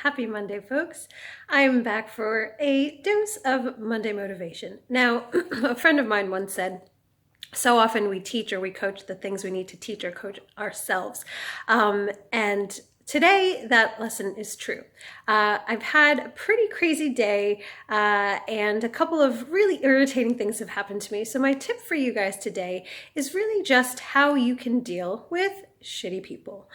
Happy Monday, folks. I'm back for a dose of Monday motivation. Now, a friend of mine once said, so often we teach or we coach the things we need to teach or coach ourselves. And today, that lesson is true. I've had a pretty crazy day and a couple of really irritating things have happened to me. So my tip for you guys today is really just how you can deal with shitty people.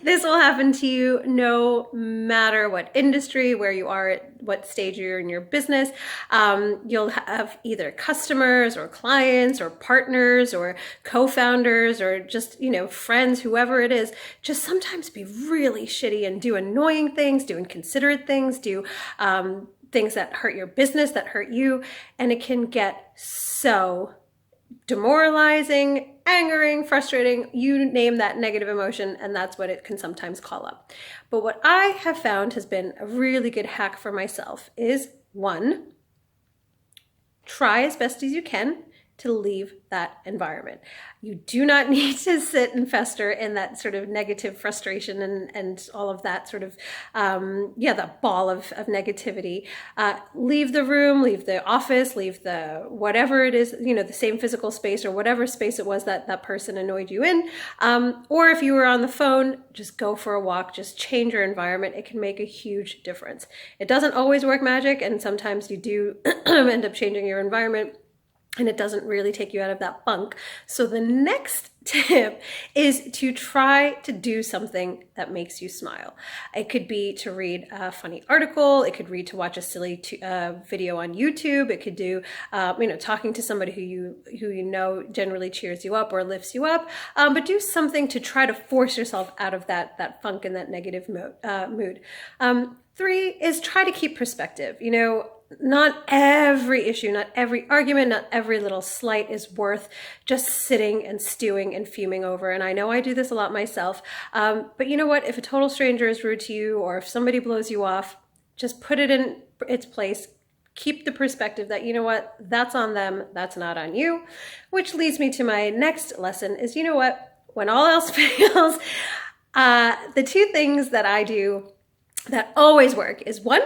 This will happen to you no matter what industry, where you are, at what stage you're in your business. You'll have either customers or clients or partners or co-founders or just, friends, whoever it is, just sometimes be really shitty and do annoying things, do inconsiderate things, do things that hurt your business, that hurt you. And it can get so demoralizing, angering, frustrating, you name that negative emotion, and that's what it can sometimes call up. But what I have found has been a really good hack for myself is, one, try as best as you can to leave that environment. You do not need to sit and fester in that sort of negative frustration and all of that sort of, that ball of negativity. Leave the room, leave the office, leave the whatever it is, the same physical space or whatever space it was that person annoyed you in. Or if you were on the phone, just go for a walk, just change your environment. It can make a huge difference. It doesn't always work magic, and sometimes you do end up changing your environment, and it doesn't really take you out of that funk. So the next tip is to try to do something that makes you smile. It could be to read a funny article. It could read to watch a silly video on YouTube. It could do, talking to somebody who you know generally cheers you up or lifts you up. But do something to try to force yourself out of that funk and that negative mood. 3 is try to keep perspective. Not every issue, not every argument, not every little slight is worth just sitting and stewing and fuming over. And I know I do this a lot myself. But you know what? If a total stranger is rude to you or if somebody blows you off, just put it in its place. Keep the perspective that, that's on them, that's not on you. Which leads me to my next lesson is, when all else fails, the 2 things that I do that always work is, 1,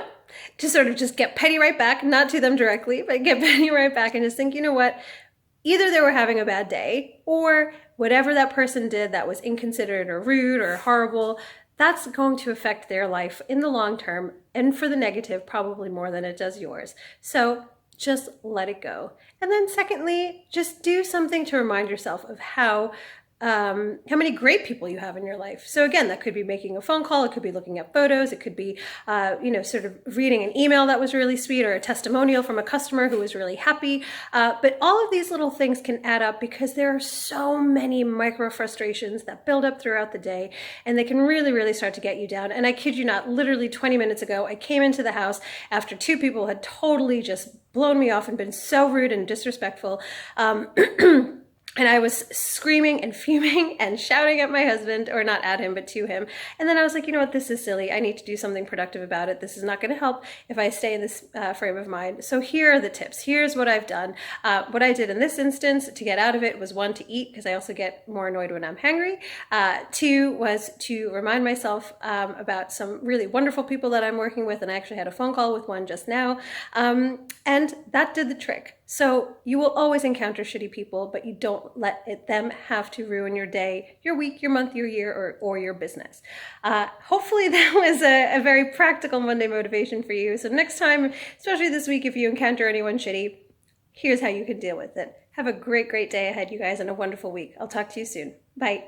to sort of just get petty right back, not to them directly, but get petty right back and just think, either they were having a bad day or whatever that person did that was inconsiderate or rude or horrible, that's going to affect their life in the long term, and for the negative, probably more than it does yours. So just let it go. And then secondly, just do something to remind yourself of how many great people you have in your life. So again, that could be making a phone call. It could be looking at photos. It could be, sort of reading an email that was really sweet or a testimonial from a customer who was really happy. But all of these little things can add up because there are so many micro frustrations that build up throughout the day, and they can really, really start to get you down. And I kid you not, literally 20 minutes ago, I came into the house after 2 people had totally just blown me off and been so rude and disrespectful. And I was screaming and fuming and shouting at my husband, or not at him, but to him. And then I was like, this is silly. I need to do something productive about it. This is not going to help if I stay in this frame of mind. So here are the tips. Here's what I've done. What I did in this instance to get out of it was, 1, to eat, because I also get more annoyed when I'm hangry. 2 was to remind myself about some really wonderful people that I'm working with. And I actually had a phone call with one just now. And that did the trick. So you will always encounter shitty people, but you don't let them have to ruin your day, your week, your month, your year, or your business. Hopefully that was a very practical Monday motivation for you. So next time, especially this week, if you encounter anyone shitty, here's how you can deal with it. Have a great, great day ahead, you guys, and a wonderful week. I'll talk to you soon. Bye.